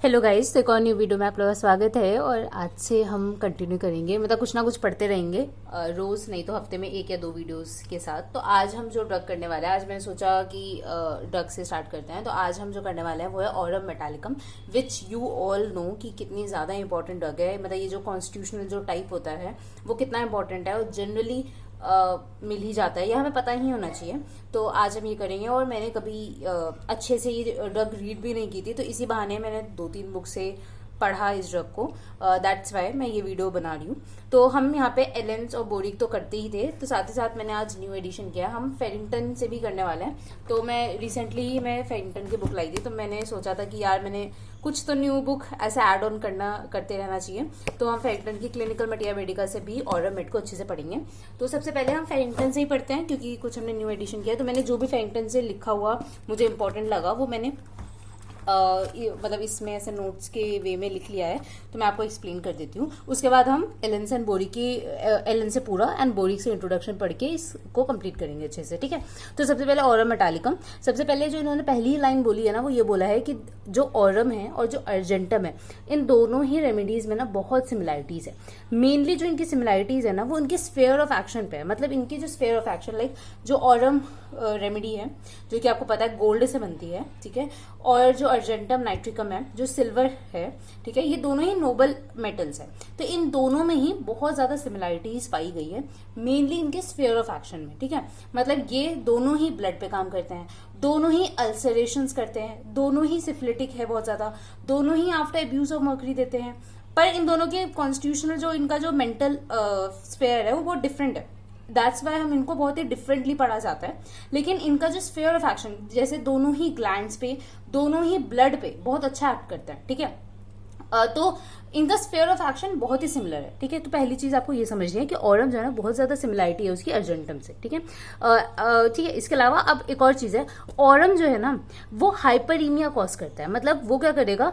Hello guys, तो एक और न्यू वीडियो में आप लोगों का स्वागत है। और आज से हम कंटिन्यू करेंगे, मतलब कुछ ना कुछ पढ़ते रहेंगे, रोज़ नहीं तो हफ्ते में 1 या 2 वीडियोस के साथ। तो आज हम जो ड्रग करने वाले हैं, आज मैंने सोचा कि ड्रग से स्टार्ट करते हैं। तो आज हम जो करने वाले हैं वो है Aurum metallicum, which you all know कि कितनी ज़्यादा इंपॉर्टेंट ड्रग है। मतलब ये जो कॉन्स्टिट्यूशनल जो टाइप होता है वो कितना इंपॉर्टेंट है और जनरली मिल ही जाता है, यह हमें पता ही होना चाहिए। तो आज हम ये करेंगे। और मैंने कभी अच्छे से ये ड्रग रीड भी नहीं की थी, तो इसी बहाने मैंने 2-3 बुक से पढ़ा इस ड्रग को। दैट्स वाई मैं ये वीडियो बना रही हूँ। तो हम यहाँ पे एलेंस और बोरिक तो करते ही थे, तो साथ ही साथ मैंने आज न्यू एडिशन किया, हम फेरिंगटन से भी करने वाले हैं। तो मैं रिसेंटली ही मैं फेरिंगटन की बुक लाई थी, तो मैंने सोचा था कि यार मैंने कुछ तो न्यू बुक ऐसे ऐड ऑन करते रहना चाहिए। तो हम फेरिंगटन की क्लिनिकल मटेरिया मेडिका से भी ऑरम मेड को अच्छे से पढ़ेंगे। तो सबसे पहले हम फेरिंगटन से ही पढ़ते हैं, क्योंकि कुछ हमने न्यू एडिशन किया। तो मैंने जो भी फेरिंगटन से लिखा हुआ मुझे इंपॉर्टेंट लगा वो मैंने मतलब इसमें ऐसे नोट्स के वे में लिख लिया है, तो मैं आपको एक्सप्लेन कर देती हूँ। उसके बाद हम एलेंस एंड बोरिक की एलेंस से पूरा एंड बोरिक से इंट्रोडक्शन पढ़ के इसको कंप्लीट करेंगे अच्छे से, ठीक है। तो सबसे पहले ऑरम मेटालिकम। सबसे पहले जो इन्होंने पहली लाइन बोली है ना, वो ये बोला है कि जो ऑरम है और जो अर्जेंटम है, इन दोनों ही रेमेडीज में ना बहुत सिमिलैरिटीज है। मेनली जो इनकी सिमिलैरिटीज है ना, वो इनके स्फेयर ऑफ एक्शन पे है। मतलब इनकी जो स्फेयर ऑफ एक्शन, लाइक जो ऑरम रेमेडी है जो कि आपको पता है गोल्ड से बनती है, ठीक है, और जो अर्जेंटम नाइट्रिकम है जो सिल्वर है, ठीक है, ये दोनों ही नोबल मेटल्स है। तो इन दोनों में ही बहुत ज्यादा सिमिलैरिटीज पाई गई है, मेनली इनके स्फेयर ऑफ एक्शन में, ठीक है। मतलब ये दोनों ही ब्लड पे काम करते हैं, दोनों ही अल्सरेशंस करते हैं, दोनों ही सिफिलिटिक है बहुत ज्यादा, दोनों ही आफ्टर एब्यूज ऑफ मर्करी देते हैं। पर इन दोनों के कॉन्स्टिट्यूशनल जो इनका जो मेंटल स्फेयर है वो बहुत डिफरेंट है। दैट्स वाई हम इनको बहुत ही डिफरेंटली पढ़ा जाता है। लेकिन इनका जो स्फेयर ऑफ एक्शन, जैसे दोनों ही ग्लैंड्स पे, दोनों ही ब्लड पे बहुत अच्छा एक्ट करता है, ठीक है। तो इनका स्फेयर ऑफ एक्शन बहुत ही सिमिलर है, ठीक है। तो पहली चीज आपको ये समझनी है कि ऑरम जो है ना बहुत ज्यादा सिमिलरिटी है उसकी अर्जेंटम से, ठीक है। ठीक है, इसके अलावा अब एक और चीज है, ऑरम जो है ना वो हाइपरीमिया कॉज करता है। मतलब वो क्या करेगा,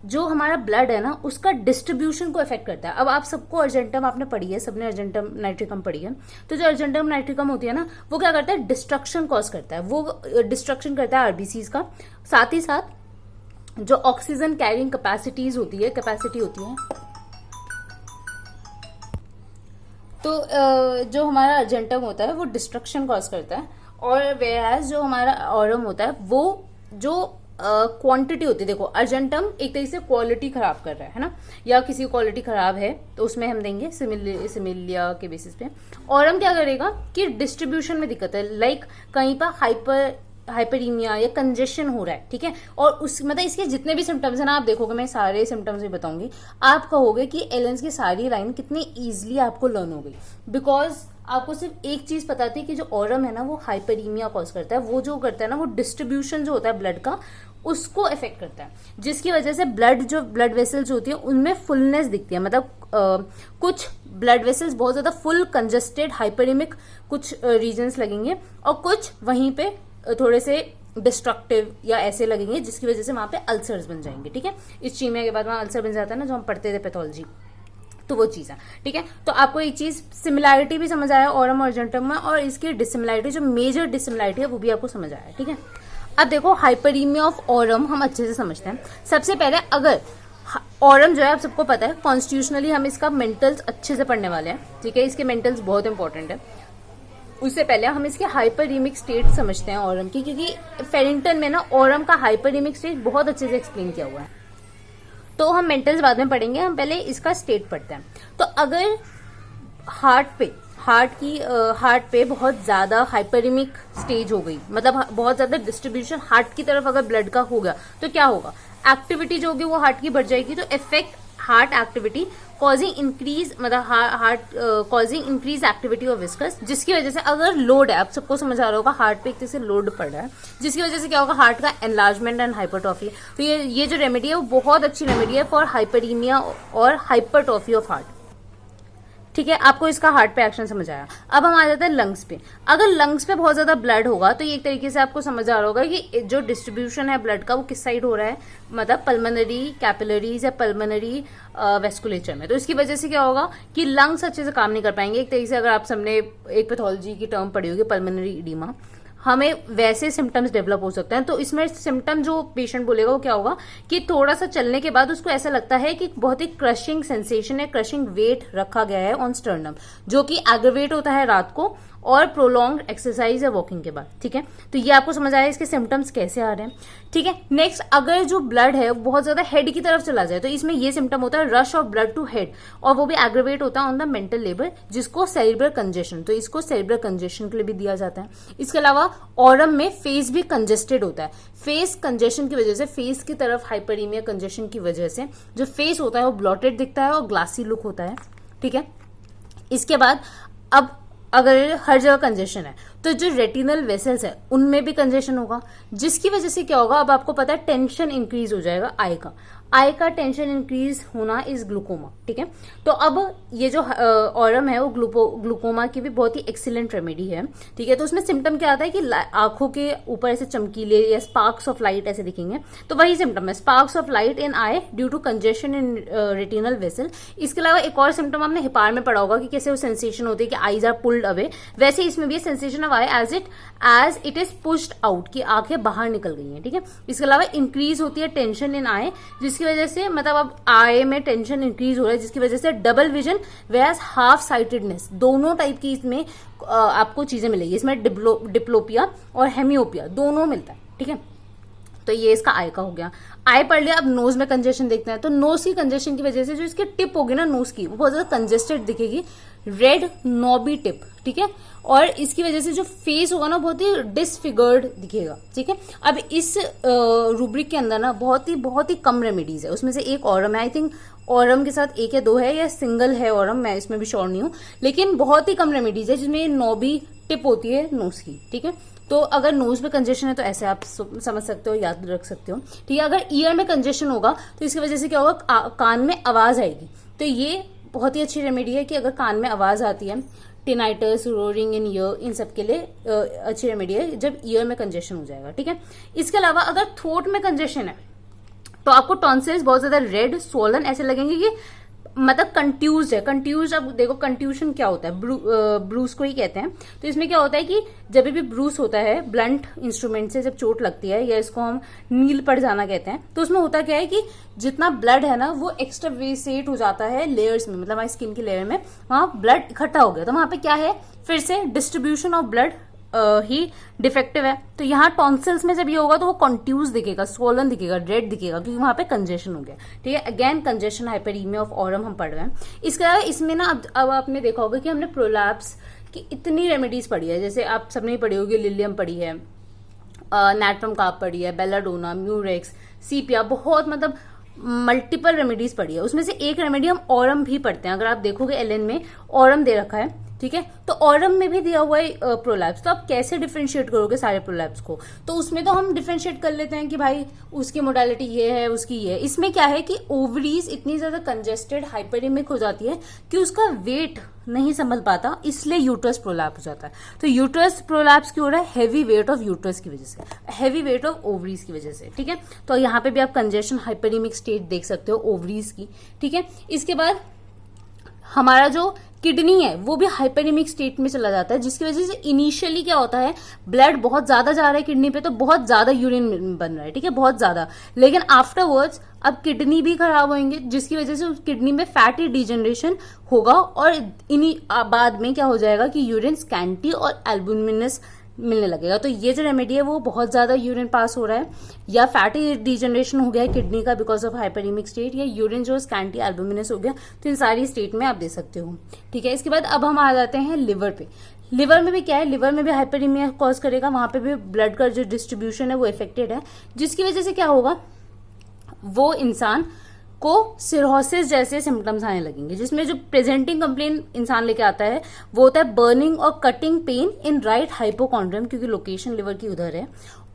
जो हमारा ब्लड है ना उसका डिस्ट्रीब्यूशन को इफेक्ट करता है। अब आप सबको अर्जेंटम आपने पढ़ी है, सबने अर्जेंटम नाइट्रिकम पढ़ी है। तो जो अर्जेंटम नाइट्रिकम होती है ना, वो क्या करता है, डिस्ट्रक्शन कॉज करता है। वो डिस्ट्रक्शन करता है आरबीसीज का। साथ ही साथ जो ऑक्सीजन कैरिंग कैपेसिटी होती है, तो जो हमारा अर्जेंटम होता है वो डिस्ट्रक्शन कॉज करता है। और वेराज जो हमारा ऑरम होता है वो जो क्वांटिटी होती है, देखो अर्जेंटम एक तरीके से क्वालिटी खराब कर रहा है ना, या किसी की क्वालिटी खराब है तो उसमें हम देंगे सिमिलिया के बेसिस पे। ऑरम क्या करेगा कि डिस्ट्रीब्यूशन में दिक्कत है, लाइक कहीं पर हाइपरीमिया या कंजेशन हो रहा है, ठीक है। और उस मतलब इसके जितने भी सिम्टम्स है ना, आप देखोगे मैं सारे सिम्टम्स भी बताऊंगी, आप कहोगे कि एलेंस की सारी लाइन कितनी इजीली आपको लर्न हो गई, बिकॉज आपको सिर्फ एक चीज पता थी कि जो ऑरम है ना वो हाइपरीमिया कॉज करता है। वो जो करता है ना, वो डिस्ट्रीब्यूशन जो होता है ब्लड का उसको इफेक्ट करता है, जिसकी वजह से ब्लड वेसल्स होती है उनमें फुलनेस दिखती है। मतलब कुछ ब्लड वेसल्स बहुत ज्यादा फुल कंजेस्टेड हाइपरीमिक कुछ रीजन्स लगेंगे, और कुछ वहीं पे थोड़े से डिस्ट्रक्टिव या ऐसे लगेंगे, जिसकी वजह से वहां पे अल्सर्स बन जाएंगे, ठीक है। इस चीमिया के बाद वहां अल्सर बन जाता है ना, जो हम पढ़ते थे पैथोलॉजी, तो वो चीज है, ठीक है। तो आपको एक चीज सिमिलैरिटी भी समझ आया ऑरम और अर्जेंटम में, और इसकी डिसिमिलैरिटी जो मेजर डिसिमिलैरिटी है वो भी आपको समझ आया, ठीक है। अब देखो हाइपरीमिया ऑफ ऑरम हम अच्छे से समझते हैं। सबसे पहले अगर ऑरम जो है आप सबको पता है कॉन्स्टिट्यूशनली हम इसका मेंटल्स अच्छे से पढ़ने वाले हैं, ठीक है। इसके मेंटल्स बहुत इंपॉर्टेंट है। उससे पहले हम इसके हाइपरीमिक स्टेट समझते हैं ऑरम की, क्योंकि फेरिंगटन में ना ऑरम का हाइपरीमिक स्टेट बहुत अच्छे से एक्सप्लेन किया हुआ है। तो हम मेंटल्स बाद में पढ़ेंगे, हम पहले इसका स्टेट पढ़ते हैं। तो अगर हार्ट पे बहुत ज्यादा हाइपरीमिक स्टेज हो गई, मतलब बहुत ज्यादा डिस्ट्रीब्यूशन हार्ट की तरफ अगर ब्लड का हो गया, तो क्या होगा, एक्टिविटी जो होगी वो हार्ट की बढ़ जाएगी। तो effect heart activity causing increase, मतलब heart causing increase activity of viscus, जिसकी वजह से अगर लोड है, आप सबको समझ आ रहा होगा हार्ट पे एक तरह से लोड पड़ रहा है, जिसकी वजह से क्या होगा, हार्ट का एनलार्जमेंट एंड हाइपरट्रॉफी। तो ये जो रेमेडी है वो बहुत अच्छी रेमेडी है फॉर हाइपरीमिया और हाइपरट्रॉफी ऑफ हार्ट, ठीक है। आपको इसका हार्ट पे एक्शन समझ आया। अब हम आ जाते हैं लंग्स पे। अगर लंग्स पे बहुत ज्यादा ब्लड होगा तो ये एक तरीके से आपको समझ आ रहा होगा कि जो डिस्ट्रीब्यूशन है ब्लड का वो किस साइड हो रहा है, मतलब पल्मोनरी कैपिलरीज या पल्मोनरी वेस्कुलेचर में। तो इसकी वजह से क्या होगा कि लंग्स अच्छे से काम नहीं कर पाएंगे। एक तरीके से अगर आप सबने एक पैथोलॉजी की टर्म पढ़ी होगी पल्मोनरी इडीमा, हमें वैसे सिम्टम्स डेवलप हो सकते हैं। तो इसमें सिम्टम जो पेशेंट बोलेगा वो क्या होगा कि थोड़ा सा चलने के बाद उसको ऐसा लगता है कि बहुत ही क्रशिंग सेंसेशन है, क्रशिंग वेट रखा गया है ऑन स्टर्नम, जो कि एग्रवेट होता है रात को और प्रोलॉन्ग एक्सरसाइज या वॉकिंग के बाद। ठीक है, तो ये आपको समझ आया इसके सिम्टम्स कैसे आ रहे हैं। ठीक है, नेक्स्ट, अगर जो ब्लड है वो बहुत ज्यादा हेड की तरफ चला जाए तो इसमें ये सिम्टम होता है rush of blood to head, और वो भी एग्रवेट होता है ऑन द मेंटल लेवल, जिसको सेरिब्रल कंजेशन, तो इसको सेरिब्रल कंजेशन के लिए भी दिया जाता है। इसके अलावा ऑरम में फेस भी कंजेस्टेड होता है। फेस कंजेशन की वजह से, फेस की तरफ हाइपरीमिया कंजेशन की वजह से जो फेस होता है वो ब्लॉटेड दिखता है और ग्लासी लुक होता है। ठीक है, इसके बाद अब अगर हर जगह कंजेशन है तो जो रेटिनल वेसल्स है उनमें भी कंजेशन होगा, जिसकी वजह से क्या होगा, अब आपको पता है टेंशन इंक्रीज हो जाएगा आई का टेंशन इंक्रीज होना इज ग्लूकोमा। ठीक है, तो अब ये जो ऑरम है वो ग्लूकोमा की भी बहुत ही एक्सीलेंट रेमेडी है। ठीक है, तो उसमें सिम्टम क्या आता है कि आंखों के ऊपर ऐसे चमकीले या स्पार्क्स ऑफ लाइट ऐसे दिखेंगे, तो वही सिम्टम है, sparks of light in eye due to congestion in retinal vessel. इसके अलावा एक और सिम्टम आपने हिपार में पढ़ा होगा कि कैसे वो सेंसेशन होती है कि आईज आर पुल्ड अवे, वैसे इसमें भी sensation of eye as it is pushed out, की आंखें बाहर निकल गई हैं। ठीक है, इसके अलावा इंक्रीज होती है टेंशन इन आई, जिसकी वजह से मतलब अब आई में टेंशन इंक्रीज हो रहा है, जिसकी वजह से double vision wears half sightedness, दोनों टाइप की इसमें आपको चीजें मिलेगी। इसमें डिप्लोपिया और हेमियोपिया दोनों मिलता है। ठीक है, तो ये इसका आई का हो गया। आई पढ़ लिया, अब नोज में कंजेशन देखते हैं। तो नोज की कंजेशन की वजह से जो इसकी टिप होगी ना नोज की, वो बहुत ज्यादा कंजेस्टेड दिखेगी, रेड नॉबी टिप। ठीक है, और इसकी वजह से जो फेस होगा ना बहुत ही डिसफिगर्ड दिखेगा। ठीक है, अब इस रूब्रिक के अंदर ना बहुत ही कम रेमेडीज है, उसमें से एक ऑरम है, आई थिंक ऑरम के साथ एक या दो है या सिंगल है ऑरम, मैं इसमें भी श्योर नहीं हूं, लेकिन बहुत ही कम रेमेडीज है जिसमें नॉबी टिप होती है नोज की। ठीक है, तो अगर नोज में कंजेशन है तो ऐसे आप समझ सकते हो, याद रख सकते हो। ठीक है, अगर ईयर में कंजेशन होगा तो इसकी वजह से क्या होगा, कान में आवाज आएगी, तो ये बहुत ही अच्छी रेमेडी है कि अगर कान में आवाज आती है, टिनाइटस, रोरिंग इन ईयर, इन सब के लिए अच्छी रेमेडी है जब ईयर में कंजेशन हो जाएगा। ठीक है, इसके अलावा अगर थ्रोट में कंजेशन है तो आपको टॉन्सिल्स बहुत ज्यादा रेड स्वोलन ऐसे लगेंगे कि मतलब कंट्यूज है। कंट्यूज, अब देखो कंट्यूशन क्या होता है, ब्रूस को ही कहते हैं। तो इसमें क्या होता है कि जब भी ब्रूस होता है ब्लंट इंस्ट्रूमेंट से, जब चोट लगती है, या इसको हम नील पड़ जाना कहते हैं, तो उसमें होता क्या है कि जितना ब्लड है ना वो एक्स्ट्रावेसेट हो जाता है लेयर्स में, मतलब हमारी स्किन की लेयर में वहां ब्लड इकट्ठा हो गया, तो वहां पे क्या है, फिर से distribution of blood he defective है। तो यहाँ टॉन्सिल्स में जब ये होगा तो वो कॉन्ट्यूज दिखेगा, स्वोलन दिखेगा, रेड दिखेगा, क्योंकि वहां पे कंजेशन हो गया। ठीक है, again congestion hyperaemia of Aurum हम पढ़ रहे हैं। इसके अलावा इसमें ना अब आपने देखा होगा कि हमने प्रोलैप्स की इतनी रेमेडीज पढ़ी है, जैसे आप सबने पढ़ी होगी, लिलियम पढ़ी है, नैट्रम काप पढ़ी है, बेलाडोना, म्यूरेक्स, सीपिया, बहुत मतलब मल्टीपल रेमेडीज पढ़ी है। उसमें से एक रेमेडी हम ऑरम भी पढ़ते हैं, अगर आप देखोगे एलएन में ऑरम दे रखा है। ठीक है, तो ऑरम में भी दिया हुआ है प्रोलैप्स, तो आप कैसे डिफरेंशिएट करोगे सारे प्रोलैप्स को, तो उसमें तो हम डिफरेंशिएट कर लेते हैं कि भाई उसकी मोडालिटी ये है, उसकी ये है। इसमें क्या है कि ओवरीज इतनी ज्यादा कंजेस्टेड हाइपरीमिक हो जाती है कि उसका वेट नहीं संभल पाता, इसलिए यूट्रस प्रोलैप हो जाता है। तो यूट्रस प्रोलैप्स क्यों हो रहा है, हैवी वेट ऑफ यूट्रस की वजह से, हैवी वेट ऑफ ओवरीज की वजह से। ठीक है, तो यहाँ पे भी आप कंजेशन हाइपरीमिक स्टेट देख सकते हो ओवरीज की। ठीक है, इसके बाद हमारा जो किडनी है वो भी हाइपरीमिक स्टेट में चला जाता है, जिसकी वजह से इनिशियली क्या होता है, ब्लड बहुत ज्यादा जा रहा है किडनी पे, तो बहुत ज्यादा यूरिन बन रहा है। ठीक है, बहुत ज्यादा, लेकिन आफ्टरवर्ड्स अब किडनी भी खराब होंगे, जिसकी वजह से उस किडनी में फैटी डिजेनरेशन होगा, और इन्हीं बाद में क्या हो जाएगा कि यूरिन स्कैंटी और एल्बुमिनस मिलने लगेगा। तो ये जो रेमेडी है वो बहुत ज्यादा यूरिन पास हो रहा है, या फैटी डिजेनरेशन हो गया है किडनी का बिकॉज ऑफ हाइपरीमिक स्टेट, या यूरिन जो स्कैंटी एल्बुमिनस हो गया, तो इन सारी स्टेट में आप दे सकते हो। ठीक है, इसके बाद अब हम आ जाते हैं लिवर पे। लिवर में भी क्या है, लिवर में भी हाइपरीमिया कॉज करेगा, वहां पे भी ब्लड का जो डिस्ट्रीब्यूशन है वो इफेक्टेड है, जिसकी वजह से क्या होगा, वो इंसान को सिरोसिस जैसे सिम्टम्स आने लगेंगे, जिसमें जो प्रेजेंटिंग कंप्लेन इंसान लेके आता है वो होता है बर्निंग और cutting pain in right hypochondrium, क्योंकि लोकेशन लिवर की उधर है,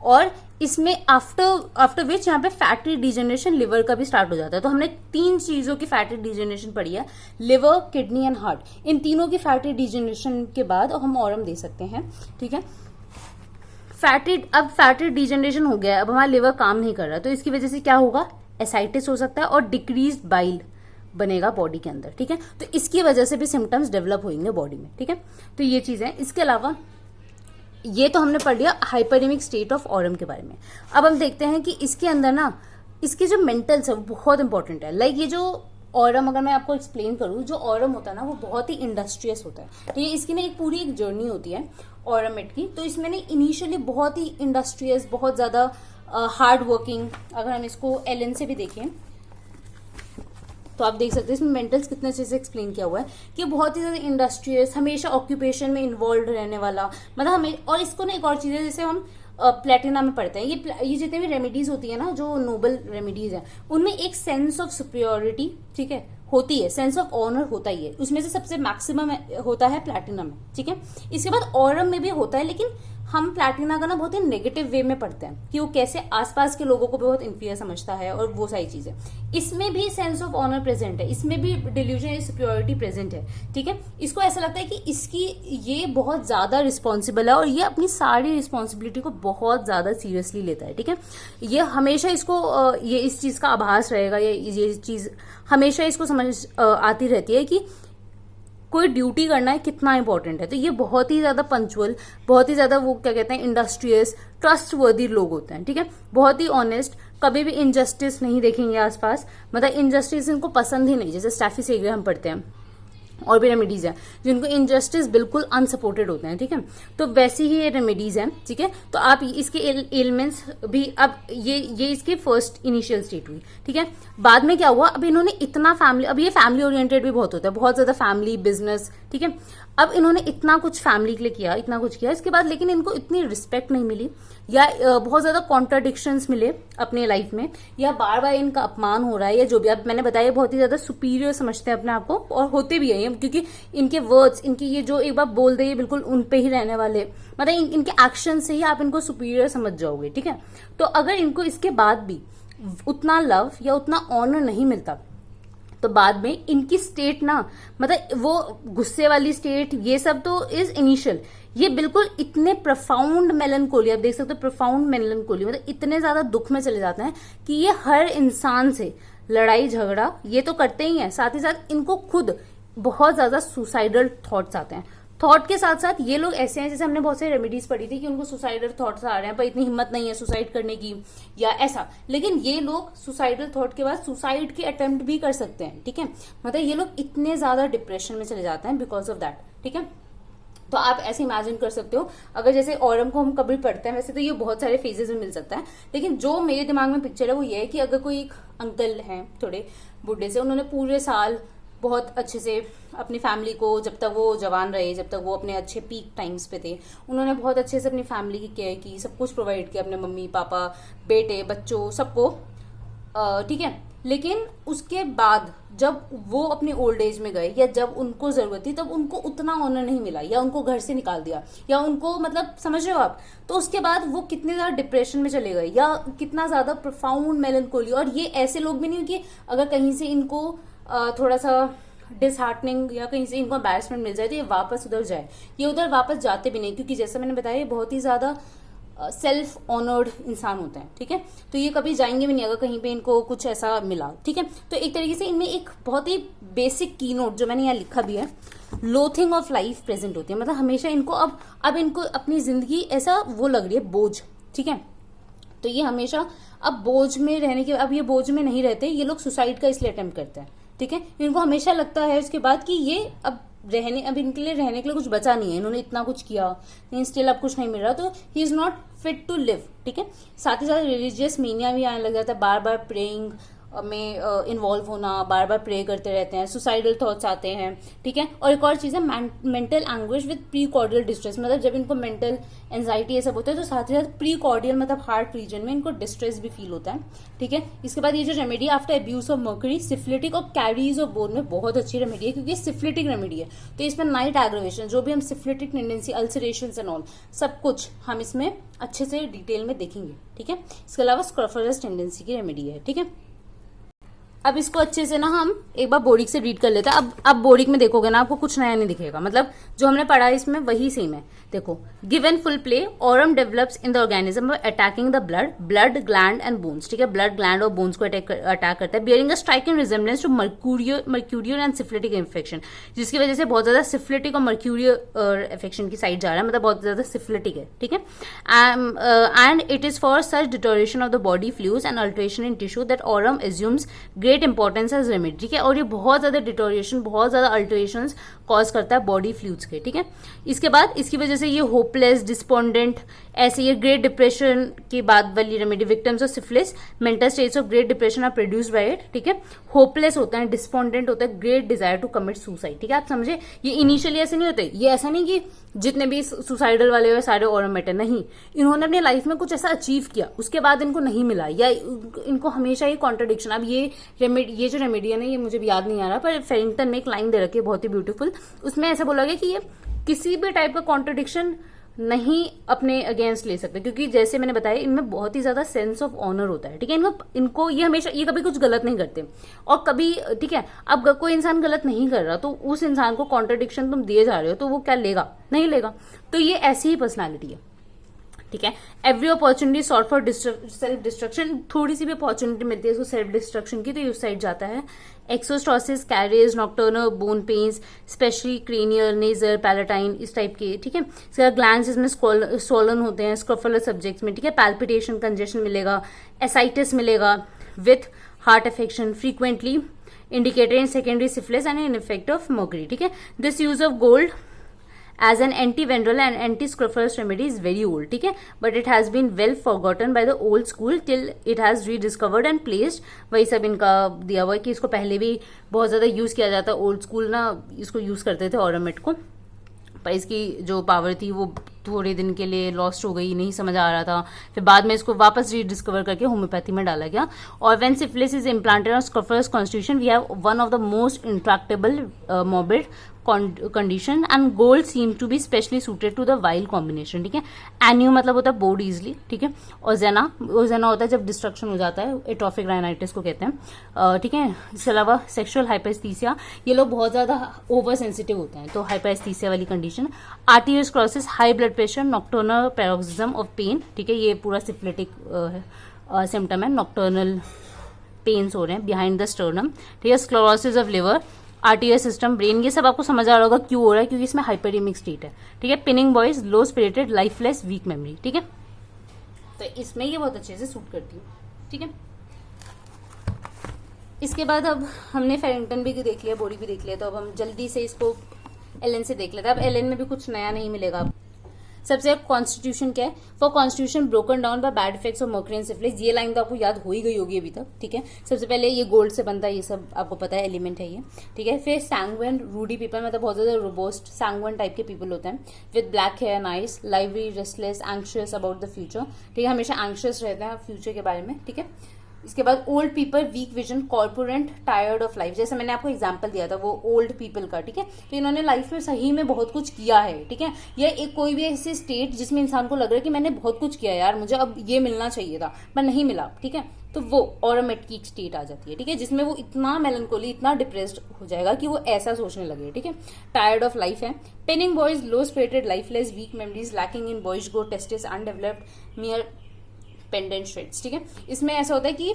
और इसमें आफ्टर विच यहाँ पे फैटी डिजेनरेशन लिवर का भी स्टार्ट हो जाता है। तो हमने 3 चीजों की फैटी डिजेनरेशन पढ़ी है, लिवर, किडनी एंड हार्ट। इन तीनों की फैटी डिजेनरेशन के बाद हम ऑरम दे सकते हैं। ठीक है, अब फैटी डिजेनरेशन हो गया, अब हमारा लिवर काम नहीं कर रहा, तो इसकी वजह से क्या होगा, एसाइटिस हो सकता है और डिक्रीज बाइल बनेगा बॉडी के अंदर। ठीक है, तो इसकी वजह से भी सिम्टम्स डेवलप होंगे बॉडी में। ठीक है, तो ये चीज है। इसके अलावा ये तो हमने पढ़ लिया हाइपरनेमिक स्टेट ऑफ ऑरम के बारे में। अब हम देखते हैं कि इसके अंदर ना इसके जो मेंटल्स है वो बहुत इंपॉर्टेंट है। लाइक ये जो ऑरम, अगर मैं आपको एक्सप्लेन करूँ, जो ऑरम होता है ना वो बहुत ही इंडस्ट्रियस होता है। तो ये इसकी ना एक पूरी एक जर्नी होती है ऑरमेट की। तो इसमें ना इनिशियली बहुत ही इंडस्ट्रियस, बहुत ज़्यादा हार्ड वर्किंग, अगर हम इसको एलन से भी देखें तो आप देख सकते हैं इसमें मेंटल्स कितने अच्छे से एक्सप्लेन किया हुआ है कि बहुत ही ज़्यादा इंडस्ट्रियस, हमेशा ऑक्यूपेशन में इन्वॉल्व रहने वाला, मतलब हमें। और इसको ना एक और चीज़ है, जैसे हम प्लेटिना में पढ़ते हैं, ये जितने भी रेमेडीज होती है ना, जो नोबल रेमेडीज है, उनमें एक सेंस ऑफ सुपीरियोरिटी, ठीक है, होती है, सेंस ऑफ ऑनर होता ही है। उसमें से सबसे मैक्सिमम होता है प्लैटिना में, ठीक है। इसके बाद ऑरम में भी होता है, लेकिन हम प्लैटिना का ना बहुत ही नेगेटिव वे में पढ़ते हैं कि वो कैसे आसपास के लोगों को बहुत इंफीरियर समझता है और वो सारी चीजें। इसमें भी सेंस ऑफ ऑनर प्रेजेंट है, इसमें भी डिल्यूजन सुपीरियोरिटी प्रेजेंट है, ठीक है। इसको ऐसा लगता है कि इसकी ये बहुत ज्यादा रिस्पॉन्सिबल है और ये अपनी सारी रिस्पॉन्सिबिलिटी को बहुत ज्यादा सीरियसली लेता है, ठीक है। ये हमेशा इसको ये इस चीज का आभास रहेगा, ये चीज हमेशा इसको समझ आती रहती है कि कोई ड्यूटी करना है कितना इंपॉर्टेंट है। तो ये बहुत ही ज्यादा पंचुअल, बहुत ही ज्यादा वो क्या कहते हैं इंडस्ट्रियस, ट्रस्ट वर्दी लोग होते हैं, ठीक है। बहुत ही ऑनेस्ट, कभी भी इनजस्टिस नहीं देखेंगे आसपास, मतलब इनजस्टिस इनको पसंद ही नहीं। जैसे स्टैफी सेग्रे हम पढ़ते हैं और भी रेमेडीज हैं जिनको इनजस्टिस बिल्कुल अनसपोर्टेड होते हैं, ठीक है। तो वैसी ही ये रेमेडीज हैं, ठीक है। तो आप इसके एलिमेंट्स भी, अब ये इसकी फर्स्ट इनिशियल स्टेट हुई, ठीक है। बाद में क्या हुआ, अब इन्होंने इतना फैमिली, अब ये फैमिली ओरिएंटेड भी बहुत होता है, बहुत ज्यादा फैमिली बिजनेस, ठीक है। अब इन्होंने इतना कुछ फैमिली के लिए किया, इतना कुछ किया, इसके बाद लेकिन इनको इतनी रिस्पेक्ट नहीं मिली, या बहुत ज्यादा कॉन्ट्राडिक्शंस मिले अपने लाइफ में, या बार बार इनका अपमान हो रहा है, या जो भी। अब मैंने बताया बहुत ही ज्यादा सुपीरियर समझते हैं अपने आप को, और होते भी है, क्योंकि इनके वर्ड्स, इनकी ये जो एक बार बोल दे, ये बिल्कुल उन पे ही रहने वाले, मतलब इनके एक्शन से ही आप इनको सुपीरियर समझ जाओगे, ठीक है। तो अगर इनको इसके बाद भी उतना लव या उतना ऑनर नहीं मिलता, तो बाद में इनकी स्टेट ना, मतलब वो गुस्से वाली स्टेट, ये सब तो इज इनिशियल, ये बिल्कुल इतने प्रोफाउंड मेलनकोली, आप देख सकते हो प्रोफाउंड मेलनकोली, मतलब इतने ज्यादा दुख में चले जाते हैं कि ये हर इंसान से लड़ाई झगड़ा ये तो करते ही हैं, साथ ही साथ इनको खुद बहुत ज्यादा सुसाइडल थॉट्स आते हैं। थॉट के साथ साथ ये लोग ऐसे हैं, जैसे हमने बहुत सारी रेमेडीज पढ़ी थी कि उनको सुसाइडल थॉट्स आ रहे हैं पर इतनी हिम्मत नहीं है सुसाइड करने की या ऐसा, लेकिन ये लोग सुसाइडल थॉट के बाद सुसाइड के अटेम्प्ट भी कर सकते हैं, ठीक है। मतलब ये लोग इतने ज्यादा डिप्रेशन में चले जाते हैं बिकॉज ऑफ दैट, ठीक है। तो आप ऐसे इमेजिन कर सकते हो, अगर जैसे ऑरम को हम कभी पढ़ते हैं, वैसे तो ये बहुत सारे फेजेस में मिल सकता है, लेकिन जो मेरे दिमाग में पिक्चर है वो ये है कि अगर कोई एक अंकल हैं थोड़े बुढ़े से, उन्होंने पूरे साल बहुत अच्छे से अपनी फैमिली को, जब तक वो जवान रहे, जब तक वो अपने अच्छे पीक टाइम्स पे थे, उन्होंने बहुत अच्छे से अपनी फैमिली की केयर की, सब कुछ प्रोवाइड किया, अपने मम्मी पापा, बेटे, बच्चों, सबको, ठीक है। लेकिन उसके बाद जब वो अपनी ओल्ड एज में गए या जब उनको जरूरत थी, तब उनको उतना ऑनर नहीं मिला, या उनको घर से निकाल दिया, या उनको, मतलब समझ रहे हो आप। तो उसके बाद वो कितने ज्यादा डिप्रेशन में चले गए, या कितना ज्यादा प्रोफाउंड मेलनकोली। और ये ऐसे लोग भी नहीं कि अगर कहीं से इनको थोड़ा सा डिसहार्टनिंग या कहीं से इनको एम्बैरेसमेंट मिल जाए तो ये वापस उधर जाए, ये उधर वापस जाते भी नहीं, क्योंकि जैसा मैंने बताया ये बहुत ही ज्यादा सेल्फ ऑनर्ड इंसान होते हैं, ठीक है। तो ये कभी जाएंगे भी नहीं अगर कहीं पे इनको कुछ ऐसा मिला, ठीक है। तो एक तरीके से इनमें एक बहुत ही बेसिक की नोट जो मैंने यहाँ लिखा भी है, लोथिंग ऑफ लाइफ प्रेजेंट होती है। मतलब हमेशा इनको अब इनको अपनी जिंदगी ऐसा वो लग रही है बोझ, ठीक है। तो ये हमेशा अब बोझ में रहने के, अब ये बोझ में नहीं रहते, ये लोग सुसाइड का इसलिए अटेम्प्ट करते हैं, ठीक है। इनको हमेशा लगता है इसके बाद कि ये अब इनके लिए रहने के लिए कुछ बचा नहीं है, इन्होंने इतना कुछ किया लेकिन स्टिल अब कुछ नहीं मिल रहा, तो he is not fit to live, ठीक है। साथ ही साथ रिलीजियस मीनिया भी आने लग जाता है, बार बार प्रेइंग में इन्वॉल्व होना, बार बार प्रे करते रहते हैं, सुसाइडल थॉट्स आते हैं, ठीक है। और एक और चीज है mental anguish with pre cordial distress, मतलब जब इनको मेंटल एंजाइटी ये सब होता है तो साथ ही साथ प्री कॉर्डियल मतलब हार्ट रीजन में इनको डिस्ट्रेस भी फील होता है, ठीक है। इसके बाद ये जो remedy after abuse of mercury, syphilitic और कैरीज ऑफ बोन में बहुत अच्छी रेमेडी है, क्योंकि सिफिलिटिक रेमेडी है। तो इसमें नाइट एग्रेवेशन, जो भी हम syphilitic tendency, ulceration and all, सब कुछ हम इसमें अच्छे से डिटेल में देखेंगे, ठीक है। इसके अलावा स्क्रफरस टेंडेंसी की रेमेडी है, ठीक है। अब इसको अच्छे से ना हम एक बार बोरिक से रीड कर लेते हैं। अब बोरिक में देखोगे ना आपको कुछ नया नहीं दिखेगा, मतलब जो हमने पढ़ा है इसमें वही सेम है। देखो, given full play aurum develops in the organism attacking the blood gland and bones, ठीक है, ब्लड ग्लैंड और बोन्स को अटैक करता है, bearing a striking resemblance to mercurial and syphilitic infection, जिसकी वजह से बहुत ज्यादा सिफिलिटिक और मर्क्यूरियल इन्फेक्शन की साइड जा रहा है, मतलब बहुत ज्यादा सिफिलिटिक है, ठीक है। And it is for such deterioration of the body fluids and alteration in tissue that aurum assumes great importance as remedy, ठीक है। और ये बहुत ज्यादा डिटोरिएशन, बहुत ज्यादा अल्टरेशन कॉज करता है बॉडी फ्लूइड्स के, ठीक है। इसके बाद इसकी वजह से ये होपलेस, डिस्पोंडेंट, ऐसे ये ग्रेट डिप्रेशन की बात वाली remedy, victims of syphilis mental states of great depression are produced by it, ठीक है। होपलेस होता है, डिस्पोंडेंट होता है, great desire to commit suicide, ठीक है। आप समझे, ये इनिशियली ऐसे नहीं होते, ये ऐसा नहीं कि जितने भी सुसाइडल वाले हुए सारे ऑरोमेटर, नहीं, इन्होंने अपने लाइफ में कुछ ऐसा अचीव किया, उसके बाद इनको नहीं मिला, या इनको हमेशा ये कॉन्ट्रडिक्शन। अब ये जो रेमेडियन है, ये मुझे भी याद नहीं आ रहा, पर फेरिंगटन में एक लाइन दे रखी है बहुत ही ब्यूटीफुल, उसमें ऐसा बोला गया कि ये किसी भी टाइप का कॉन्ट्रडिक्शन नहीं अपने अगेंस्ट ले सकते, क्योंकि जैसे मैंने बताया इनमें बहुत ही ज्यादा सेंस ऑफ ऑनर होता है, ठीक है। इनको ये हमेशा, ये कभी कुछ गलत नहीं करते, और कभी, ठीक है, अब कोई इंसान गलत नहीं कर रहा तो उस इंसान को कॉन्ट्रडिक्शन तुम दिए जा रहे हो तो वो क्या लेगा, नहीं लेगा। तो ये ऐसी ही पर्सनैलिटी है, ठीक है। Every opportunity sort for self destruction, थोड़ी सी भी अपॉर्चुनिटी मिलती है इसको सेल्फ डिस्ट्रक्शन की तो ये उस साइड जाता है। Exostosis, carriers, nocturnal bone pains, specially cranial, nasal, palatine, इस टाइप के, ठीक है। इसका ग्लैंड्स इसमें स्वॉलन होते हैं स्क्रफुलर सब्जेक्ट्स में, ठीक है। पैल्पिटेशन, कंजेशन मिलेगा, एसाइटिस मिलेगा with heart affection frequently indicated in secondary syphilis and in effect of mercury, ठीक है। This use of gold as an anti-venereal and anti-scrofulous remedy is very old, ठीक है, but it has been well forgotten by the old school till it has rediscovered and placed। वही सब इनका दिया हुआ है कि इसको पहले भी बहुत ज्यादा यूज किया जाता है, ओल्ड स्कूल ना इसको यूज करते थे ऑरोमेट को, पर इसकी जो पावर थी वो थोड़े दिन के लिए लॉस्ट हो गई, नहीं समझ आ रहा था, फिर बाद में इसको वापस रीडिस्कवर करके होम्योपैथी में डाला गया। और when syphilis is implanted on scrofulous constitution we have one of the most intractable morbid condition and gold seem to be specially suited to the wild combination, ठीक है। एन्यू मतलब होता है बोर्ड इजिली, ठीक है। और जेना होता है जब डिस्ट्रक्शन हो जाता है, एट्रोफिक राइनाइटिस को कहते हैं, ठीक है। इसके अलावा सेक्सुअल हाइपरस्थीसिया, ये लोग बहुत ज्यादा ओवर सेंसिटिव होते हैं, तो हाइपरस्थीसिया वाली condition. Arteriosclerosis, high blood pressure, nocturnal paroxysm of pain, ठीक है, ये पूरा सिफिलिटिक सिम्टम है, नॉक्टर्नल पेन्स हो रहे हैं बिहाइंड द स्टर्नम, ठीक है। Sclerosis of liver, arterial system, brain, ये सब आपको समझ आ रहा होगा क्यों हो रहा है, क्योंकि इसमें हाइपरेमिक स्टेट है, ठीक है। Pinning boys, low spirited, lifeless, week memory, ठीक है। तो इसमें ये बहुत अच्छे से सूट करती है, ठीक है। इसके बाद अब हमने फेरिंगटन भी देख लिया, बोरिक भी देख लिया, तो अब हम जल्दी से इसको एलन से देख लेते हैं। अब एलन में भी कुछ नया नहीं मिलेगा। सबसे कॉन्स्टिट्यूशन क्या है, for constitution broken down by bad effects of mercury and syphilis, ये लाइन तो आपको याद हो ही गई होगी अभी तक, ठीक है। सबसे पहले ये गोल्ड से बनता है, ये सब आपको पता है, एलिमेंट है ये, ठीक है। फिर सैंग्विन, रूडी पीपल, मतलब बहुत ज्यादा रोबोस्ट सैंग्विन टाइप के पीपल होते हैं, with black hair, nice, lively, restless, anxious about the future, ठीक है, हमेशा एंग्शियस रहते हैं फ्यूचर के बारे में, ठीक है। इसके बाद old people, weak vision, corpulent, tired of life, जैसे मैंने आपको एग्जांपल दिया था वो ओल्ड पीपल का, ठीक है। तो इन्होंने लाइफ में सही में बहुत कुछ किया है, ठीक है। या एक कोई भी ऐसी स्टेट जिसमें इंसान को लग रहा है कि मैंने बहुत कुछ किया यार, मुझे अब ये मिलना चाहिए था पर नहीं मिला, ठीक है, तो वो ऑरोमेट की स्टेट आ जाती है, ठीक है, जिसमें वो इतना मेलनकोली, इतना डिप्रेस्ड हो जाएगा कि वो ऐसा सोचने लगे, ठीक है। टायर्ड ऑफ लाइफ है। Pining boys, low spirited, lifeless, weak memories, lacking in boys go, testis undeveloped, mere pendent shreds, ठीक है। इसमें ऐसा होता है कि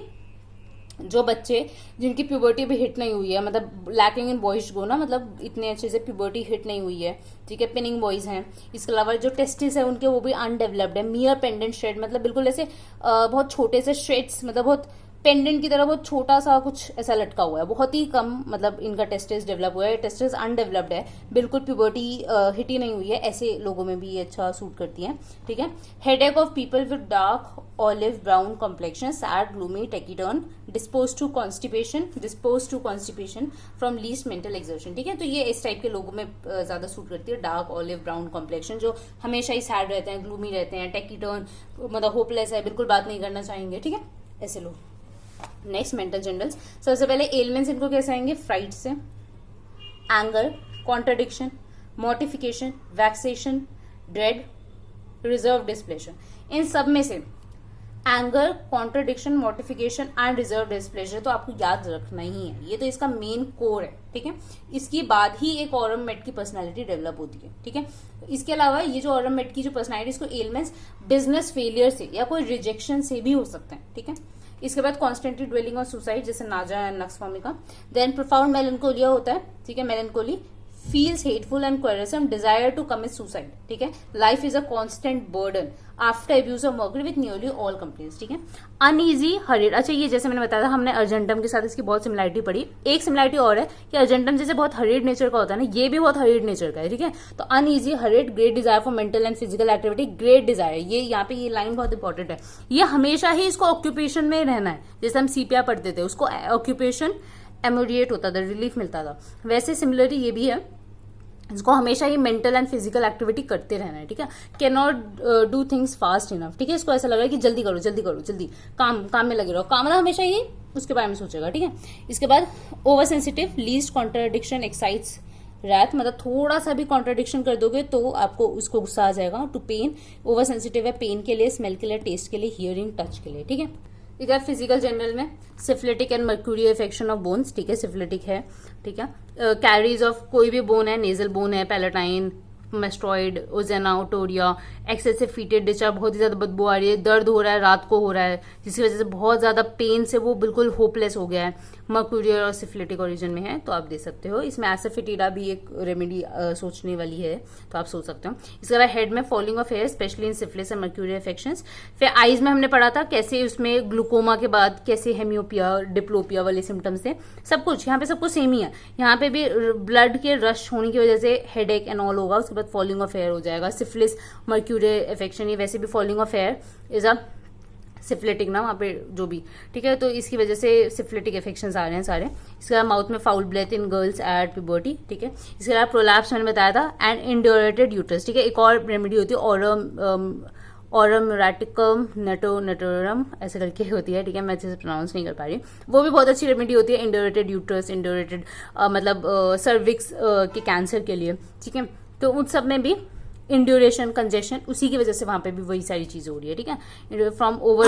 जो बच्चे जिनकी प्यूबर्टी भी हिट नहीं हुई है, मतलब लैकिंग इन बॉयज गो ना, मतलब इतने अच्छे से प्यूबर्टी हिट नहीं हुई है, ठीक है, पिनिंग बॉयज हैं। इसके अलावा जो टेस्टिस है उनके वो भी अनडेवलप्ड है। मियर पेंडेंट श्रेड, मतलब बिल्कुल ऐसे बहुत छोटे से श्रेड्स, मतलब बहुत पेंडेंट की तरह बहुत छोटा सा कुछ ऐसा लटका हुआ है, बहुत ही कम, मतलब इनका टेस्टिस डेवलप हुआ है, टेस्टिस अनडेवलप्ड है, बिल्कुल प्यूबर्टी हिट ही नहीं हुई है, ऐसे लोगों में भी ये अच्छा सूट करती है, ठीक है। Headache of people with dark olive brown complexion, sad, gloomy, taciturn, dispose to constipation from least mental exertion, ठीक है। तो ये इस टाइप के लोगों में ज्यादा सूट करती है, डार्क ऑलिव ब्राउन कॉम्प्लेक्शन, जो हमेशा ही सैड रहते हैं, ग्लूमी रहते हैं, टेकीटर्न मतलब होपलेस है, बिल्कुल बात नहीं करना चाहेंगे, ठीक है, ऐसे लोग। नेक्स्ट मेंटल जनरल्स, सबसे पहले एलिमेंट्स इनको कैसे आएंगे, फ्राइट से, anger, contradiction, mortification, vexation, dread, reserve displeasure. इन सब में से anger, contradiction, mortification and reserve displeasure, तो आपको याद रखना ही है, ये तो इसका मेन कोर है, ठीक है। इसके बाद ही एक ऑरम मेट की पर्सनालिटी डेवलप होती है, ठीक है। इसके अलावा ये जो ऑरम मेट की जो पर्सनालिटी, इसको एलिमेंट्स बिजनेस फेलियर से या कोई रिजेक्शन से भी हो सकते हैं, ठीक है। इसके बाद कॉन्स्टेंटली ड्वेलिंग ऑन सुसाइड, जैसे नाजा एंड नक्सवामी का। देन प्रोफाउंड मेलनकोलिया होता है, ठीक है। मेलनकोली feels hateful and quarrelsome, desire to commit suicide, ठीक है। life is a constant burden after abuse of mercury with nearly all complaints, ठीक है। uneasy, hurried, अच्छा ये जैसे मैंने बताया था, हमने अर्जेंटम के साथ इसकी बहुत सिमिलरिटी पढ़ी। एक सिमिलरिटी और है कि अर्जेंटम जैसे बहुत हरीड नेचर का होता है ना, ये भी बहुत हरीड नेचर का है, ठीक है। तो uneasy, hurried, great desire for mental and physical activity, great desire, ये यहाँ पे ये लाइन बहुत इंपॉर्टेंट है। ये हमेशा ही इसको ऑक्यूपेशन में रहना है, जैसे हम सीपीआर पढ़ते थे, उसको ऑक्यूपेशन एमोडिएट होता था, रिलीफ मिलता था, वैसे सिमिलरली ये भी है, इसको हमेशा ही मेंटल एंड फिजिकल एक्टिविटी करते रहना है, ठीक है। Can not do things fast enough, ठीक है। इसको ऐसा लग रहा है कि जल्दी करो जल्दी करो, जल्दी काम में लगे रहो, काम ना हमेशा ही उसके बारे में सोचेगा, ठीक है। इसके बाद over sensitive, least contradiction excites wrath, मतलब थोड़ा सा भी कॉन्ट्राडिक्शन कर दोगे तो आपको उसको गुस्सा आ जाएगा। टू पेन, ओवर सेंसिटिव है पेन के लिए, स्मेल के लिए, टेस्ट के लिए, हियरिंग, टच के लिए, ठीक है। ठीक है। फिजिकल जनरल में syphilitic and mercurial affection of bones, ठीक है, सिफिलिटिक है, ठीक है। कैरीज ऑफ कोई भी बोन है, नेजल बोन है, palatine, mastoid, ozaena, otorrhoea, excessive fetid discharge, बहुत ही ज्यादा बदबू आ रही है, दर्द हो रहा है, रात को हो रहा है, जिसकी वजह से बहुत ज्यादा पेन से वो बिल्कुल होपलेस हो गया है, मर्क्यूरियल और सिफिलिटिक ओरिजिन में है, तो आप दे सकते हो। इसमें एसिफिटिडा भी एक रेमेडी सोचने वाली है, तो आप सोच सकते हो। इसके बाद हेड में falling of hair, specially in syphilis and mercurial infections. फिर आईज में हमने पढ़ा था कैसे उसमें ग्लूकोमा के बाद कैसे हेमियोपिया, डिप्लोपिया वाले सिम्टम्स थे, सब कुछ यहाँ पे सब कुछ सेम ही है। यहाँ पे भी ब्लड के रश होने की वजह से हेडेक एंड ऑल होगा, उसके बाद फॉलिंग ऑफ हेयर हो जाएगा। सिफिलिस, मर्क्यूरियल इन्फेक्शन, ये वैसे भी falling of here is a syphilitic ना, वहाँ पे जो भी, ठीक है। तो इसकी वजह से सिफिलिटिक इन्फेक्शंस आ रहे हैं सारे। इसके बाद माउथ में foul breath in girls at puberty, ठीक है। इसके अलावा प्रोलैप्स मैंने बताया था, एंड इंड्योरेटेड यूट्रस, ठीक है। एक और रेमेडी होती है ऑरम रैटिकम नेटोरम, ऐसे करके होती है, ठीक है, मैं अच्छे से प्रोनाउंस नहीं कर पा रही, वो भी बहुत अच्छी रेमेडी होती है। इंड्योरेटेड यूट्रस, इंड्योरेटेड मतलब सर्विक्स के कैंसर के लिए, ठीक है। तो उन सब में भी इंड्यूरेशन, कंजेशन, उसी की वजह से वहां पे भी वही सारी चीजें हो रही है, ठीक है। From over